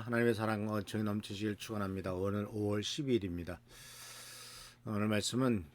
하나님의 사랑과 은총이 넘치시길 축원합니다. 오늘 5월 12일입니다. 오늘 말씀은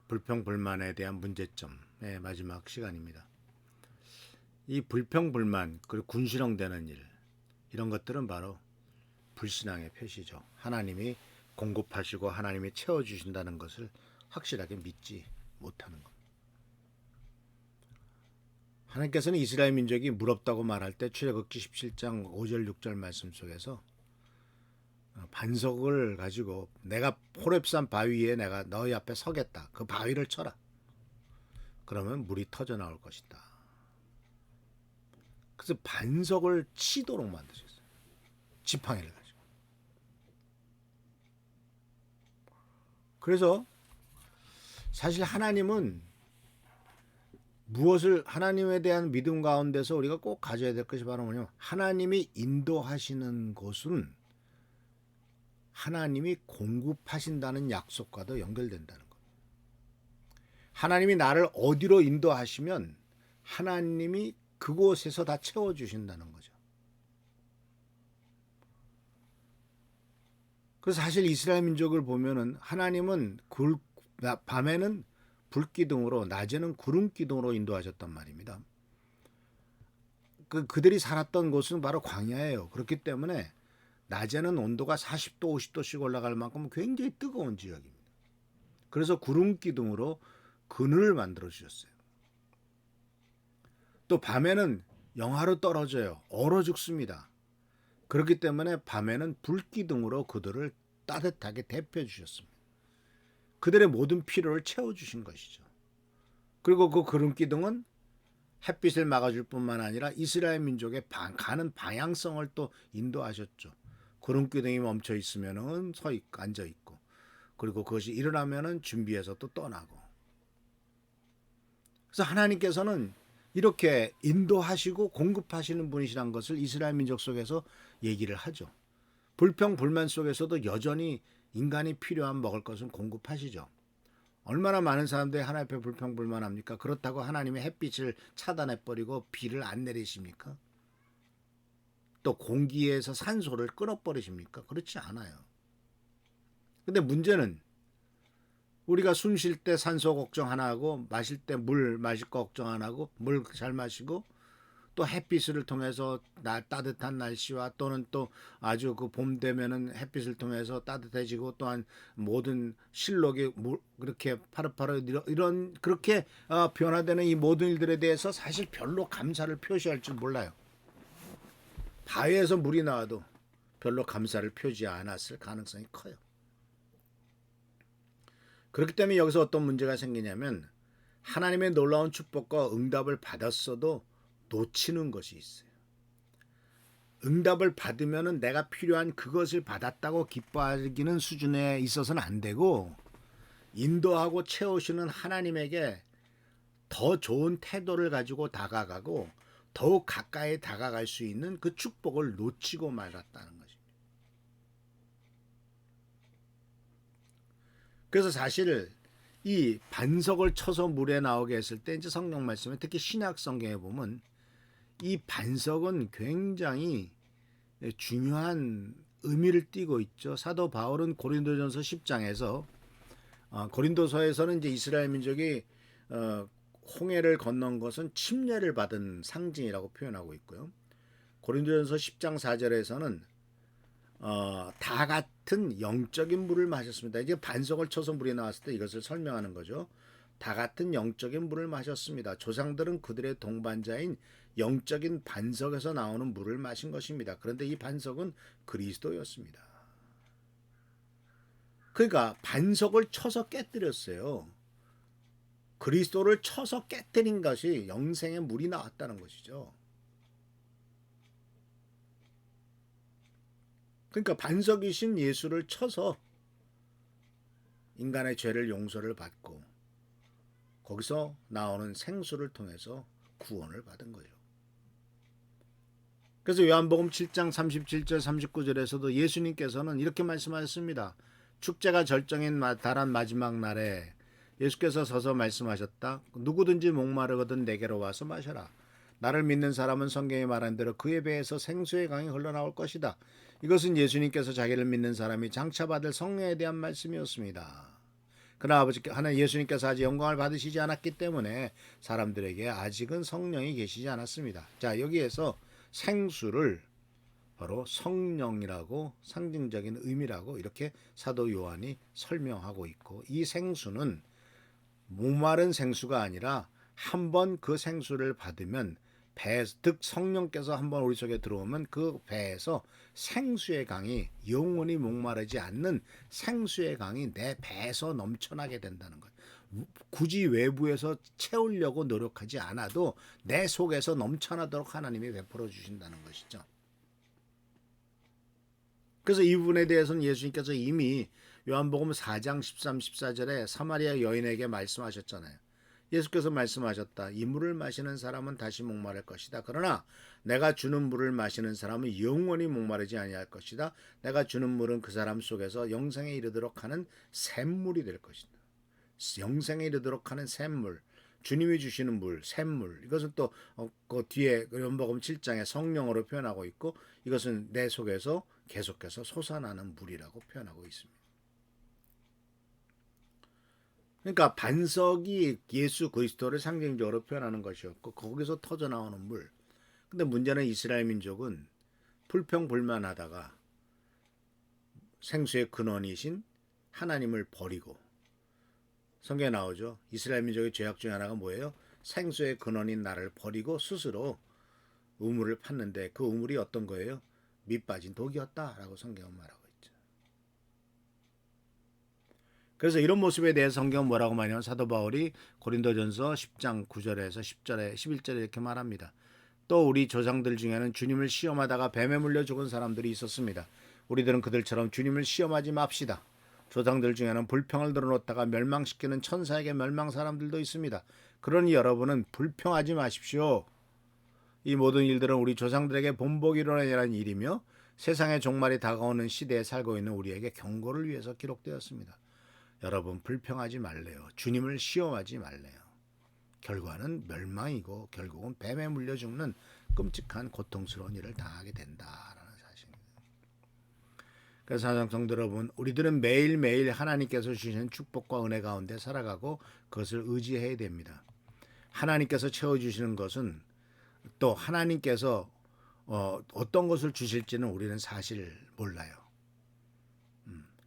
불평불만에 대한 문제점의 마지막 시간입니다. 이 불평불만 그리고 군시렁대는 일, 이런 것들은 바로 불신앙의 표시죠. 하나님이 공급하시고 하나님이 채워주신다는 것을 확실하게 믿지 못하는 것. 하나님께서는 이스라엘 민족이 무럽다고 말할 때 출애굽기 17장 5절 6절 말씀 속에서 반석을 가지고 내가 호렙산 바위에 내가 너희 앞에 서겠다. 그 바위를 쳐라. 그러면 물이 터져 나올 것이다. 그래서 반석을 치도록 만드셨어요. 지팡이를 가지고. 그래서 사실 하나님은 무엇을 하나님에 대한 믿음 가운데서 우리가 꼭 가져야 될 것이 바로 뭐냐면 하나님이 인도하시는 곳은 하나님이 공급하신다는 약속과도 연결된다는 것. 하나님이 나를 어디로 인도하시면 하나님이 그곳에서 다 채워주신다는 거죠. 그래서 사실 이스라엘 민족을 보면은 하나님은 밤에는 불기둥으로 낮에는 구름기둥으로 인도하셨단 말입니다. 그들이 살았던 곳은 바로 광야예요. 그렇기 때문에 낮에는 온도가 40도 50도씩 올라갈 만큼 굉장히 뜨거운 지역입니다. 그래서 구름기둥으로 그늘을 만들어 주셨어요. 또 밤에는 영하로 떨어져요. 얼어 죽습니다. 그렇기 때문에 밤에는 불기둥으로 그들을 따뜻하게 데펴 주셨습니다. 그들의 모든 필요를 채워주신 것이죠. 그리고 그 구름기둥은 햇빛을 막아줄 뿐만 아니라 이스라엘 민족의 가는 방향성을 또 인도하셨죠. 구름기둥이 멈춰 있으면은 앉아 있고, 그리고 그것이 일어나면은 준비해서 또 떠나고. 그래서 하나님께서는 이렇게 인도하시고 공급하시는 분이시란 것을 이스라엘 민족 속에서 얘기를 하죠. 불평불만 속에서도 여전히 인간이 필요한 먹을 것은 공급하시죠. 얼마나 많은 사람들이 하나님 앞에 불평불만합니까? 그렇다고 하나님의 햇빛을 차단해버리고 비를 안 내리십니까? 또 공기에서 산소를 끊어버리십니까? 그렇지 않아요. 근데 문제는 우리가 숨 쉴 때 산소 걱정 하나 하고 마실 때 물 마실 거 걱정 안 하고 물 잘 마시고 또 햇빛을 통해서 따뜻한 날씨와 또는 또 아주 그 봄 되면은 햇빛을 통해서 따뜻해지고 또한 모든 실록이 그렇게 파릇파릇 이런 그렇게 변화되는 이 모든 일들에 대해서 사실 별로 감사를 표시할 줄 몰라요. 바위에서 물이 나와도 별로 감사를 표시 않았을 가능성이 커요. 그렇기 때문에 여기서 어떤 문제가 생기냐면 하나님의 놀라운 축복과 응답을 받았어도 놓치는 것이 있어요. 응답을 받으면 내가 필요한 그것을 받았다고 기뻐하기는 수준에 있어서는 안 되고 인도하고 채우시는 하나님에게 더 좋은 태도를 가지고 다가가고 더욱 가까이 다가갈 수 있는 그 축복을 놓치고 말았다는 것입니다. 그래서 사실 이 반석을 쳐서 물에 나오게 했을 때 이제 성경 말씀에 특히 신약 성경에 보면 이 반석은 굉장히 중요한 의미를 띠고 있죠. 사도 바울은 고린도전서 10장에서 고린도서에서는 이제 이스라엘 민족이 홍해를 건넌 것은 침례를 받은 상징이라고 표현하고 있고요. 고린도전서 10장 4절에서는 다 같은 영적인 물을 마셨습니다. 이제 반석을 쳐서 물이 나왔을 때 이것을 설명하는 거죠. 다 같은 영적인 물을 마셨습니다. 조상들은 그들의 동반자인 영적인 반석에서 나오는 물을 마신 것입니다. 그런데 이 반석은 그리스도였습니다. 그러니까 반석을 쳐서 깨뜨렸어요. 그리스도를 쳐서 깨뜨린 것이 영생의 물이 나왔다는 것이죠. 그러니까 반석이신 예수를 쳐서 인간의 죄를 용서를 받고 거기서 나오는 생수를 통해서 구원을 받은 거예요. 그래서 요한복음 7장 37절 39절에서도 예수님께서는 이렇게 말씀하셨습니다. 축제가 절정에 달한 마지막 날에 예수께서 서서 말씀하셨다. 누구든지 목마르거든 내게로 와서 마셔라. 나를 믿는 사람은 성경에 말한 대로 그의 배에서 생수의 강이 흘러나올 것이다. 이것은 예수님께서 자기를 믿는 사람이 장차 받을 성령에 대한 말씀이었습니다. 그러나 아버지께 하나님 예수님께서 아직 영광을 받으시지 않았기 때문에 사람들에게 아직은 성령이 계시지 않았습니다. 자, 여기에서 생수를 바로 성령이라고 상징적인 의미라고 이렇게 사도 요한이 설명하고 있고, 이 생수는 목마른 생수가 아니라 한번 그 생수를 받으면 즉 성령께서 한번 우리 속에 들어오면 그 배에서 생수의 강이, 영원히 목마르지 않는 생수의 강이 내 배에서 넘쳐나게 된다는 것. 굳이 외부에서 채우려고 노력하지 않아도 내 속에서 넘쳐나도록 하나님이 베풀어 주신다는 것이죠. 그래서 이 부분에 대해서는 예수님께서 이미 요한복음 4장 13, 14절에 사마리아 여인에게 말씀하셨잖아요. 예수께서 말씀하셨다. 이 물을 마시는 사람은 다시 목마를 것이다. 그러나 내가 주는 물을 마시는 사람은 영원히 목마르지 아니할 것이다. 내가 주는 물은 그 사람 속에서 영생에 이르도록 하는 샘물이 될 것이다. 영생에 이르도록 하는 샘물. 주님이 주시는 물, 샘물. 이것은 또 그 뒤에 요한복음 7장에 성령으로 표현하고 있고, 이것은 내 속에서 계속해서 솟아나는 물이라고 표현하고 있습니다. 그러니까 반석이 예수 그리스도를 상징적으로 표현하는 것이었고, 거기서 터져 나오는 물. 근데 문제는 이스라엘 민족은 불평불만하다가 생수의 근원이신 하나님을 버리고, 성경에 나오죠. 이스라엘 민족의 죄악 중에 하나가 뭐예요? 생수의 근원인 나를 버리고 스스로 우물을 팠는데 그 우물이 어떤 거예요? 밑 빠진 독이었다라고 성경은 말하고 있죠. 그래서 이런 모습에 대해서 성경은 뭐라고 말하냐면, 사도 바울이 고린도전서 10장 9절에서 10절에 11절에 이렇게 말합니다. 또 우리 조상들 중에는 주님을 시험하다가 뱀에 물려 죽은 사람들이 있었습니다. 우리들은 그들처럼 주님을 시험하지 맙시다. 조상들 중에는 불평을 늘어놓다가 멸망시키는 천사에게 멸망 사람들도 있습니다. 그러니 여러분은 불평하지 마십시오. 이 모든 일들은 우리 조상들에게 본보기 일어나는 일이며 세상의 종말이 다가오는 시대에 살고 있는 우리에게 경고를 위해서 기록되었습니다. 여러분 불평하지 말래요. 주님을 시험하지 말래요. 결과는 멸망이고 결국은 뱀에 물려 죽는 끔찍한 고통스러운 일을 당하게 된다라는 사실입니다. 그래서 사랑하는 성도 여러분, 우리들은 매일매일 하나님께서 주시는 축복과 은혜 가운데 살아가고 그것을 의지해야 됩니다. 하나님께서 채워주시는 것은, 또 하나님께서 어떤 것을 주실지는 우리는 사실 몰라요.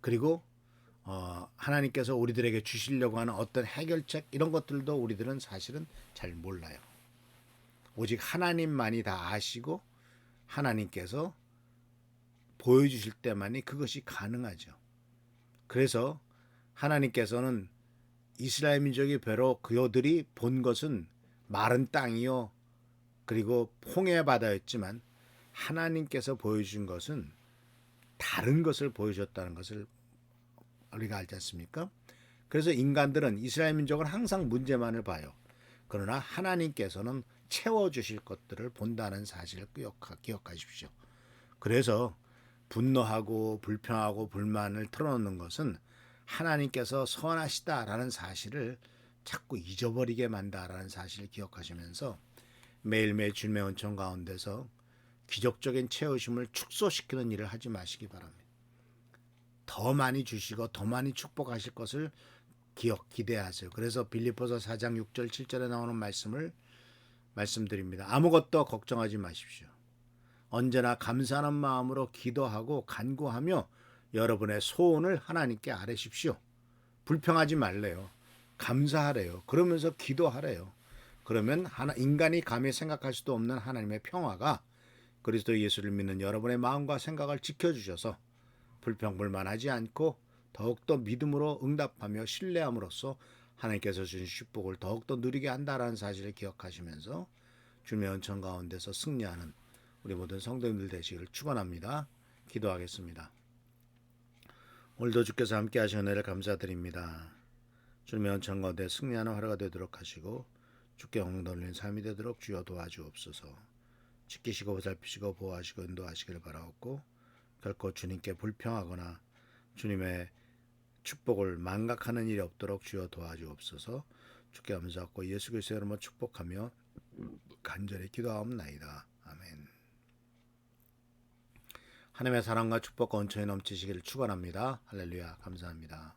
그리고 하나님께서 우리들에게 주시려고 하는 어떤 해결책, 이런 것들도 우리들은 사실은 잘 몰라요. 오직 하나님만이 다 아시고 하나님께서 보여주실 때만이 그것이 가능하죠. 그래서 하나님께서는 이스라엘 민족이 비록 그들이 본 것은 마른 땅이요 그리고 홍해 바다였지만, 하나님께서 보여준 것은 다른 것을 보여줬다는 것을 우리가 알지 않습니까? 그래서 인간들은, 이스라엘 민족은 항상 문제만을 봐요. 그러나 하나님께서는 채워주실 것들을 본다는 사실을 기억하십시오. 그래서 분노하고 불평하고 불만을 털어놓는 것은 하나님께서 선하시다라는 사실을 자꾸 잊어버리게 만다라는 사실을 기억하시면서 매일매일 주님의 은총 가운데서 기적적인 채우심을 축소시키는 일을 하지 마시기 바랍니다. 더 많이 주시고 더 많이 축복하실 것을 기대하세요. 그래서 빌립보서 4장 6절 7절에 나오는 말씀을 말씀드립니다. 아무것도 걱정하지 마십시오. 언제나 감사하는 마음으로 기도하고 간구하며 여러분의 소원을 하나님께 아뢰십시오. 불평하지 말래요. 감사하래요. 그러면서 기도하래요. 그러면 인간이 감히 생각할 수도 없는 하나님의 평화가 그리스도 예수를 믿는 여러분의 마음과 생각을 지켜주셔서 불평불만하지 않고 더욱더 믿음으로 응답하며 신뢰함으로써 하나님께서 주신 축복을 더욱더 누리게 한다라는 사실을 기억하시면서 주님의 은총 가운데서 승리하는 우리 모든 성도님들 되시기를 축원합니다. 기도하겠습니다. 오늘도 주께서 함께 하신 은혜를 감사드립니다. 주님의 은총 가운데 승리하는 하루가 되도록 하시고 주께 영광 돌리는 삶이 되도록 주여 도와주옵소서. 지키시고 보살피시고 보호하시고 인도하시기를 바라옵고, 결코 주님께 불평하거나 주님의 축복을 망각하는 일이 없도록 주여 도와주옵소서. 주께 감사하고 예수 그리스도의 이름으로 축복하며 간절히 기도하옵나이다. 아멘. 하나님의 사랑과 축복과 은총이 넘치시기를 축원합니다. 할렐루야. 감사합니다.